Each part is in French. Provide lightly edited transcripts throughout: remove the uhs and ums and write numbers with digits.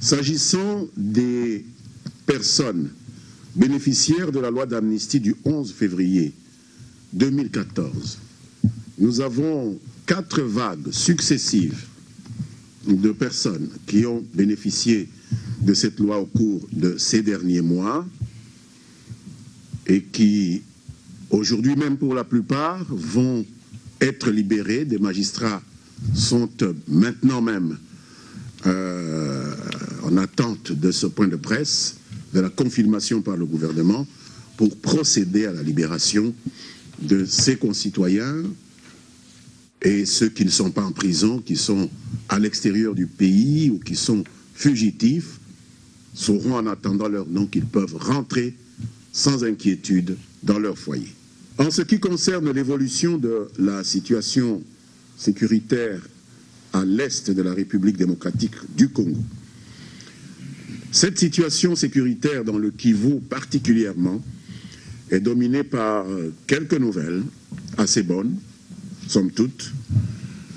S'agissant des personnes bénéficiaires de la loi d'amnistie du 11 février 2014, nous avons 4 vagues successives de personnes qui ont bénéficié de cette loi au cours de ces derniers mois et qui, aujourd'hui même pour la plupart, vont être libérées. Des magistrats sont maintenant même en attente de ce point de presse, de la confirmation par le gouvernement, pour procéder à la libération de ses concitoyens et ceux qui ne sont pas en prison, qui sont à l'extérieur du pays ou qui sont fugitifs, sauront en attendant leur nom qu'ils peuvent rentrer sans inquiétude dans leur foyer. En ce qui concerne l'évolution de la situation sécuritaire à l'est de la République démocratique du Congo, cette situation sécuritaire dans le Kivu particulièrement est dominée par quelques nouvelles assez bonnes, somme toute,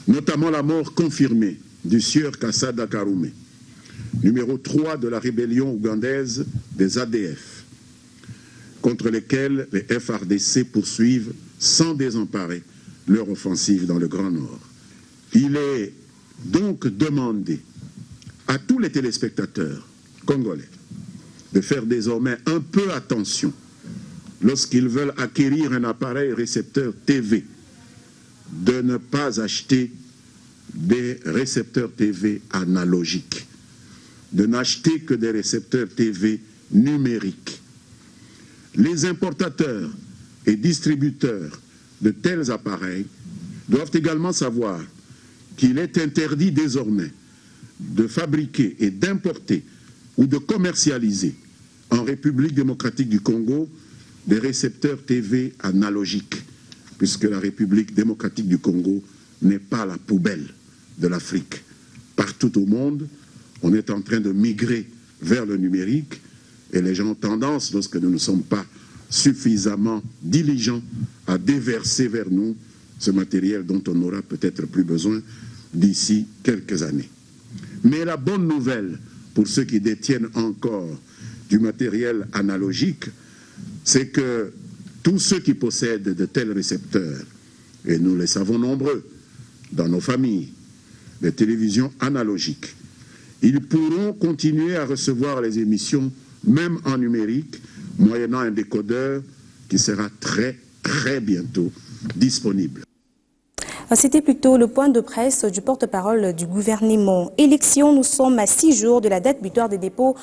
notamment la mort confirmée du sieur Kassada Karume, numéro 3 de la rébellion ougandaise des ADF, contre lesquels les FARDC poursuivent sans désemparer leur offensive dans le Grand Nord. Il est donc demandé à tous les téléspectateurs congolais de faire désormais un peu attention lorsqu'ils veulent acquérir un appareil récepteur TV, de ne pas acheter des récepteurs TV analogiques, de n'acheter que des récepteurs TV numériques. Les importateurs et distributeurs de tels appareils doivent également savoir qu'il est interdit désormais de fabriquer et d'importer ou de commercialiser en République démocratique du Congo des récepteurs TV analogiques, puisque la République démocratique du Congo n'est pas la poubelle de l'Afrique. Partout au monde, on est en train de migrer vers le numérique et les gens ont tendance, lorsque nous ne sommes pas suffisamment diligents, à déverser vers nous ce matériel dont on n'aura peut-être plus besoin d'ici quelques années. Mais la bonne nouvelle pour ceux qui détiennent encore du matériel analogique, c'est que tous ceux qui possèdent de tels récepteurs, et nous les savons nombreux dans nos familles, des télévisions analogiques, ils pourront continuer à recevoir les émissions, même en numérique, moyennant un décodeur qui sera très bientôt disponible. C'était plutôt le point de presse du porte-parole du gouvernement. Élection, nous sommes à 6 jours de la date butoir des dépôts